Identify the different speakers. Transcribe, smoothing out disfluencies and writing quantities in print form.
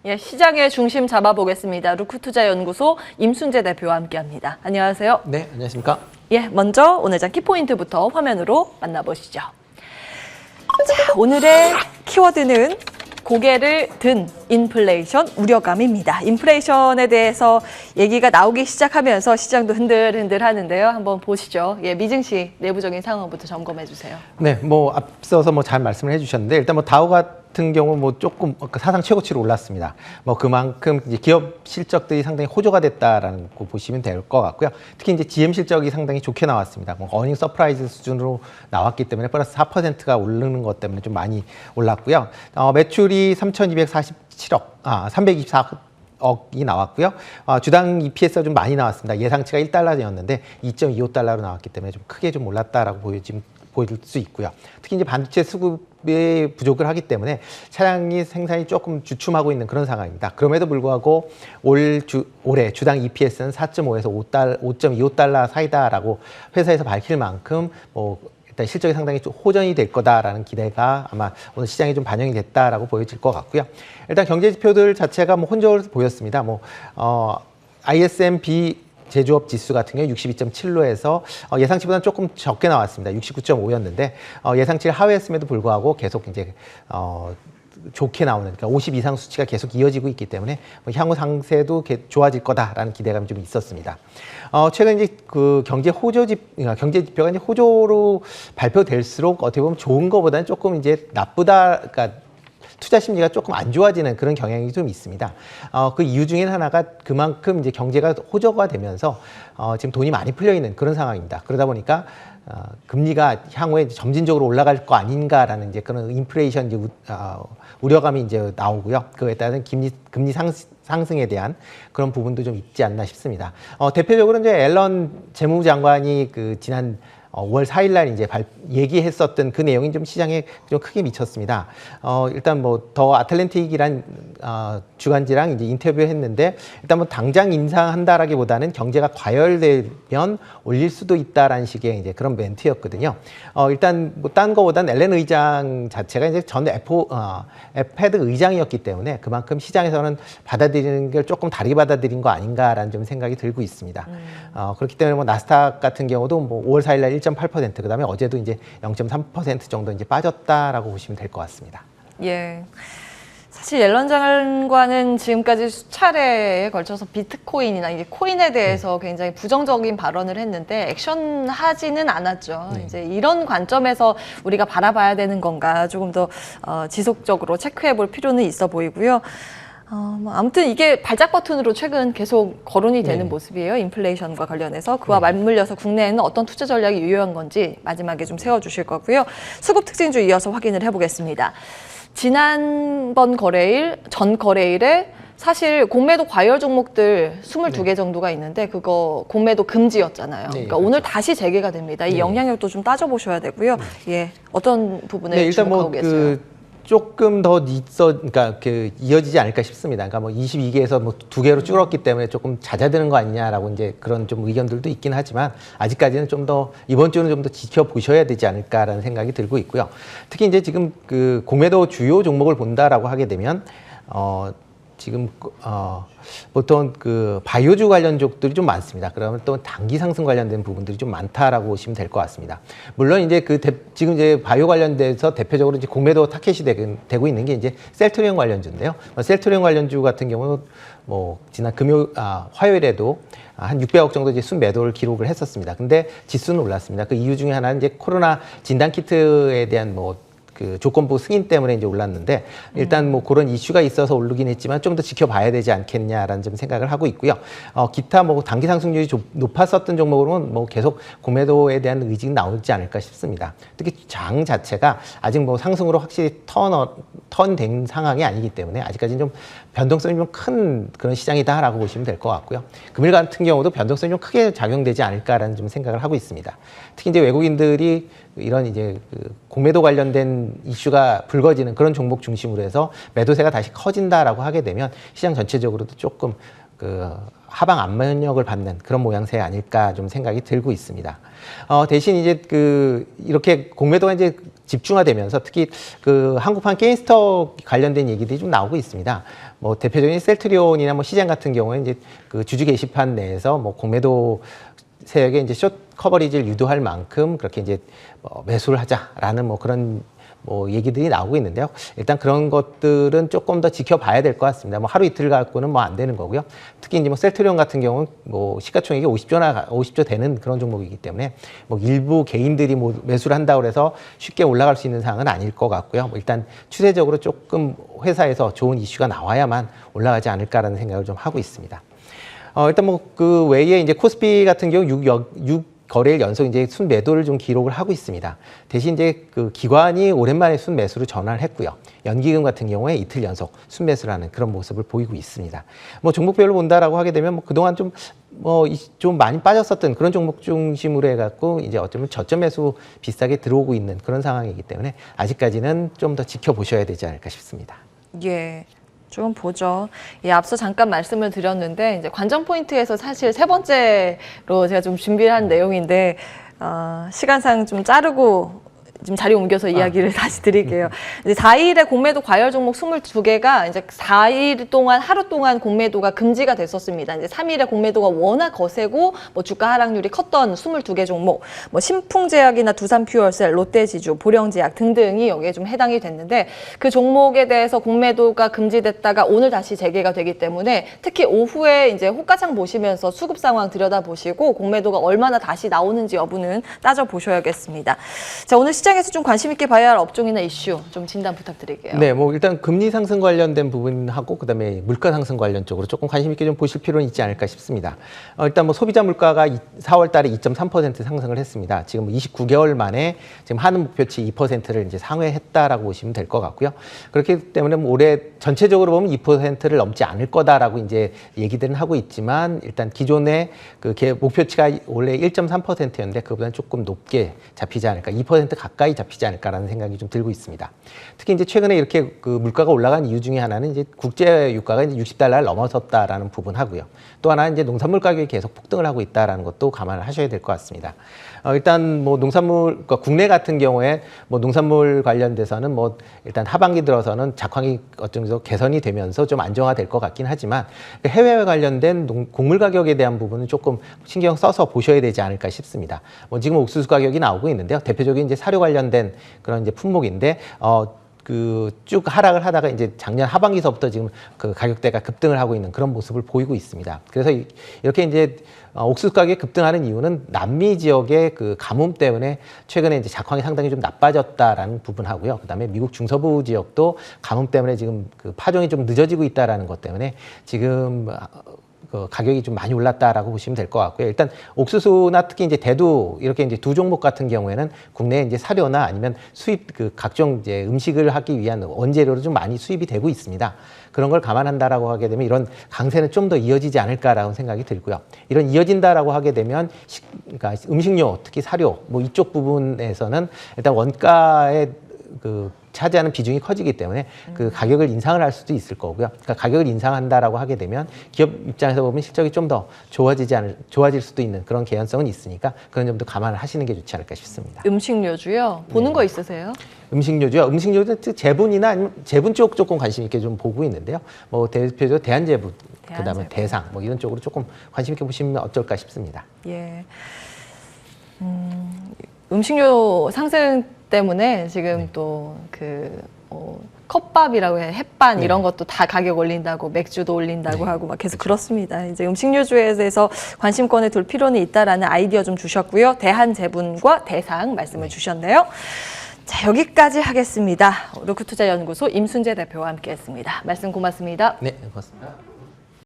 Speaker 1: 예, 시장의 중심 잡아보겠습니다. 루크투자연구소 임순재 대표와 함께합니다. 안녕하세요.
Speaker 2: 네, 안녕하십니까?
Speaker 1: 예, 먼저 오늘 장 키포인트부터 화면으로 만나보시죠. 자, 오늘의 키워드는 고개를 든 인플레이션 우려감입니다. 인플레이션에 대해서 얘기가 나오기 시작하면서 시장도 흔들흔들 하는데요. 한번 보시죠. 예, 미증시 내부적인 상황부터 점검해 주세요.
Speaker 2: 네, 앞서서 잘 말씀을 해주셨는데 일단 다우 같은 경우 조금 사상 최고치로 올랐습니다. 그만큼 이제 기업 실적들이 상당히 호조가 됐다라는 거 보시면 될 것 같고요. 특히 이제 GM 실적이 상당히 좋게 나왔습니다. 어닝 서프라이즈 수준으로 나왔기 때문에 플러스 4%가 오르는 것 때문에 좀 많이 올랐고요. 매출이 324억이 나왔고요. 주당 EPS가 좀 많이 나왔습니다. 예상치가 1달러였는데 2.25달러로 나왔기 때문에 좀 크게 좀 올랐다라고 보일 수 있고요. 특히 이제 반도체 수급이 부족을 하기 때문에 차량이 생산이 조금 주춤하고 있는 그런 상황입니다. 그럼에도 불구하고 올해 주당 EPS는 4.5에서 5.25달러 사이다라고 회사에서 밝힐 만큼 일단 실적이 상당히 좀 호전이 될 거다라는 기대가 아마 오늘 시장에 좀 반영이 됐다라고 보여질 것 같고요. 일단 경제 지표들 자체가 혼조를 보였습니다. ISM 제조업 지수 같은 경우 62.7로에서 예상치보다는 조금 적게 나왔습니다. 69.5였는데 예상치를 하회했음에도 불구하고 계속 이제 좋게 나오는, 그러니까 50 이상 수치가 계속 이어지고 있기 때문에 향후 상세도 좋아질 거다라는 기대감이 좀 있었습니다. 최근 이제 경제 지표가 이제 호조로 발표될수록 어떻게 보면 좋은 것보다는 조금 이제 나쁘다, 그러니까 투자 심리가 조금 안 좋아지는 그런 경향이 좀 있습니다. 그 이유 중에 하나가 그만큼 이제 경제가 호조가 되면서 지금 돈이 많이 풀려 있는 그런 상황입니다. 그러다 보니까 금리가 향후에 점진적으로 올라갈 거 아닌가라는 이제 그런 인플레이션 이제 우려감이 이제 나오고요. 그에 따른 금리 상승에 대한 그런 부분도 좀 있지 않나 싶습니다. 대표적으로 이제 앨런 재무장관이 지난 5월 4일 날 이제 얘기했었던 그 내용이 좀 시장에 좀 크게 미쳤습니다. 일단 더 아틀랜틱이란 주간지랑 이제 인터뷰를 했는데 일단 당장 인상한다라기보다는 경제가 과열되면 올릴 수도 있다라는 식의 이제 그런 멘트였거든요. 일단 딴 거보단 앨런 의장 자체가 이제 전 FED 의장이었기 때문에 그만큼 시장에서는 받아들이는 걸 조금 다르게 받아들인 거 아닌가라는 좀 생각이 들고 있습니다. 그렇기 때문에 나스닥 같은 경우도 5월 4일 날 1.8%, 그다음에 어제도 이제 0.3% 정도 이제 빠졌다라고 보시면 될 것 같습니다.
Speaker 1: 예. 사실 옐런 장관은 지금까지 수차례에 걸쳐서 비트코인이나 이게 코인에 대해서 굉장히 부정적인 발언을 했는데 액션하지는 않았죠.
Speaker 2: 네.
Speaker 1: 이제 이런 관점에서 우리가 바라봐야 되는 건가 조금 더 지속적으로 체크해볼 필요는 있어 보이고요. 아무튼 이게 발작 버튼으로 최근 계속 거론이 되는 모습이에요. 인플레이션과 관련해서. 그와 맞물려서 국내에는 어떤 투자 전략이 유효한 건지 마지막에 좀 세워주실 거고요. 수급 특징주 이어서 확인을 해보겠습니다. 지난번 거래일, 전 거래일에 사실 공매도 과열 종목들 22개 정도가 있는데 그거 공매도 금지였잖아요. 그러니까
Speaker 2: 그렇죠.
Speaker 1: 오늘 다시 재개가 됩니다. 이 영향력도 좀 따져보셔야 되고요. 예, 어떤 부분에
Speaker 2: 일단
Speaker 1: 주목하고 계세요?
Speaker 2: 조금 더 그러니까 이어지지 않을까 싶습니다. 그러니까 22개에서 2개로 줄었기 때문에 조금 잦아드는 거 아니냐라고 이제 그런 좀 의견들도 있긴 하지만 아직까지는 좀 더 이번 주는 좀 더 지켜보셔야 되지 않을까라는 생각이 들고 있고요. 특히 이제 지금 공매도 주요 종목을 본다라고 하게 되면 지금 보통 바이오주 관련주들이 좀 많습니다. 그러면 또 단기 상승 관련된 부분들이 좀 많다라고 보시면 될 것 같습니다. 물론 이제 지금 이제 바이오 관련돼서 대표적으로 이제 공매도 타켓이 되고 있는 게 이제 셀트리온 관련주인데요. 셀트리온 관련주 같은 경우는 지난 화요일에도 한 600억 정도 이제 순매도를 기록을 했었습니다. 근데 지수는 올랐습니다. 그 이유 중에 하나는 이제 코로나 진단 키트에 대한 조건부 승인 때문에 이제 올랐는데 일단 그런 이슈가 있어서 오르긴 했지만 좀 더 지켜봐야 되지 않겠냐라는 좀 생각을 하고 있고요. 기타 단기 상승률이 높았었던 종목으로는 계속 공매도에 대한 의지가 나오지 않을까 싶습니다. 특히 장 자체가 아직 상승으로 확실히 턴된 상황이 아니기 때문에 아직까지는 좀 변동성이 좀 큰 그런 시장이다라고 보시면 될 것 같고요. 금일 같은 경우도 변동성이 좀 크게 작용되지 않을까라는 좀 생각을 하고 있습니다. 특히 이제 외국인들이 이런 이제 공매도 관련된 이슈가 불거지는 그런 종목 중심으로 해서 매도세가 다시 커진다라고 하게 되면 시장 전체적으로도 조금 그 하방 압력을 받는 그런 모양새 아닐까 좀 생각이 들고 있습니다. 대신 이제 이렇게 공매도가 이제 집중화되면서 특히 그 한국판 게임스터 관련된 얘기들이 좀 나오고 있습니다. 뭐 대표적인 셀트리온이나 뭐 시장 같은 경우에 이제 그 주주 게시판 내에서 뭐 공매도 세력의 이제 숏 커버리지를 유도할 만큼 그렇게 이제 매수를 하자라는 뭐 그런 뭐 얘기들이 나오고 있는데요. 일단 그런 것들은 조금 더 지켜봐야 될 것 같습니다. 뭐 하루 이틀 갖고는 뭐 안 되는 거고요. 특히 이제 뭐 셀트리온 같은 경우는 뭐 시가총액이 50조 되는 그런 종목이기 때문에 뭐 일부 개인들이 뭐 매수를 한다고 해서 쉽게 올라갈 수 있는 상황은 아닐 것 같고요. 뭐 일단 추세적으로 조금 회사에서 좋은 이슈가 나와야만 올라가지 않을까라는 생각을 좀 하고 있습니다. 일단 뭐 그 외에 이제 코스피 같은 경우 6 거래일 연속 이제 순매도를 좀 기록을 하고 있습니다. 대신 이제 그 기관이 오랜만에 순매수로 전환을 했고요. 연기금 같은 경우에 이틀 연속 순매수를 하는 그런 모습을 보이고 있습니다. 뭐 종목별로 본다라고 하게 되면 뭐 그동안 좀 많이 빠졌었던 그런 종목 중심으로 해갖고 이제 어쩌면 저점 매수 비싸게 들어오고 있는 그런 상황이기 때문에 아직까지는 좀 더 지켜보셔야 되지 않을까 싶습니다.
Speaker 1: 예. 좀 보죠. 예, 앞서 잠깐 말씀을 드렸는데 이제 관전 포인트에서 사실 세 번째로 제가 좀 준비를 한 내용인데 시간상 좀 자르고 지금 자리 옮겨서 이야기를 다시 드릴게요. 이제 4일에 공매도 과열 종목 22개가 이제 4일 동안 하루 동안 공매도가 금지가 됐었습니다. 이제 3일에 공매도가 워낙 거세고 뭐 주가 하락률이 컸던 22개 종목, 뭐 신풍제약이나 두산퓨얼셀, 롯데지주, 보령제약 등등이 여기에 좀 해당이 됐는데 그 종목에 대해서 공매도가 금지됐다가 오늘 다시 재개가 되기 때문에 특히 오후에 이제 호가창 보시면서 수급 상황 들여다보시고 공매도가 얼마나 다시 나오는지 여부는 따져보셔야겠습니다. 자, 오늘 시장에서 좀 관심 있게 봐야 할 업종이나 이슈 좀 진단 부탁드릴게요.
Speaker 2: 네, 뭐 일단 금리 상승 관련된 부분하고 그다음에 물가 상승 관련 쪽으로 조금 관심 있게 좀 보실 필요는 있지 않을까 싶습니다. 일단 뭐 소비자 물가가 4월 달에 2.3% 상승을 했습니다. 지금 29개월 만에 지금 하는 목표치 2%를 이제 상회했다라고 보시면 될 것 같고요. 그렇기 때문에 뭐 올해 전체적으로 보면 2%를 넘지 않을 거다라고 이제 얘기들은 하고 있지만 일단 기존의 그 목표치가 원래 1.3%였는데 그보다는 조금 높게 잡히지 않을까, 2% 가까이 잡히지 않을까라는 생각이 좀 들고 있습니다. 특히 이제 최근에 이렇게 그 물가가 올라간 이유 중에 하나는 이제 국제 유가가 이제 60달러를 넘어섰다라는 부분하고요. 또 하나 이제 농산물 가격이 계속 폭등을 하고 있다라는 것도 감안을 하셔야 될 것 같습니다. 일단 뭐 농산물, 그러니까 국내 같은 경우에 뭐 농산물 관련돼서는 뭐 일단 하반기 들어서는 작황이 어떤 정도 개선이 되면서 좀 안정화될 것 같긴 하지만 해외 관련된 곡물 가격에 대한 부분은 조금 신경 써서 보셔야 되지 않을까 싶습니다. 뭐 지금 옥수수 가격이 나오고 있는데요. 대표적인 이제 사료 관련된 그런 이제 품목인데 그 쭉 하락을 하다가 이제 작년 하반기서부터 지금 그 가격대가 급등을 하고 있는 그런 모습을 보이고 있습니다. 그래서 이렇게 이제 옥수수 가격이 급등하는 이유는 남미 지역의 그 가뭄 때문에 최근에 이제 작황이 상당히 좀 나빠졌다라는 부분하고요. 그다음에 미국 중서부 지역도 가뭄 때문에 지금 그 파종이 좀 늦어지고 있다라는 것 때문에 지금 그 가격이 좀 많이 올랐다라고 보시면 될 것 같고요. 일단 옥수수나 특히 이제 대두 이렇게 이제 두 종목 같은 경우에는 국내에 이제 사료나 아니면 수입 그 각종 이제 음식을 하기 위한 원재료로 좀 많이 수입이 되고 있습니다. 그런 걸 감안한다라고 하게 되면 이런 강세는 좀 더 이어지지 않을까라는 생각이 들고요. 이런 이어진다라고 하게 되면 그러니까 음식료, 특히 사료 뭐 이쪽 부분에서는 일단 원가의 그 차지하는 비중이 커지기 때문에 그 가격을 인상을 할 수도 있을 거고요. 그러니까 가격을 인상한다라고 하게 되면 기업 입장에서 보면 실적이 좀 더 좋아질 수도 있는 그런 개연성은 있으니까 그런 점도 감안을 하시는 게 좋지 않을까 싶습니다.
Speaker 1: 음식료주요? 보는 거 있으세요?
Speaker 2: 음식료죠. 음식료는 제분이나 아니면 제분 쪽 조금 관심 있게 좀 보고 있는데요. 뭐 대표적으로 대한제분, 그다음에 대상 뭐 이런 쪽으로 조금 관심 있게 보시면 어떨까 싶습니다.
Speaker 1: 예. 음식료 상승 때문에 지금 또 컵밥이라고 해, 햇반 이런 것도 다 가격 올린다고, 맥주도 올린다고 하고 막 계속 그렇습니다. 이제 음식료주에 대해서 관심권에 둘 필요는 있다라는 아이디어 좀 주셨고요. 대한제분과 대상 말씀을 주셨네요. 자, 여기까지 하겠습니다. 루크투자연구소 임순재 대표와 함께했습니다. 말씀 고맙습니다.
Speaker 2: 네, 고맙습니다.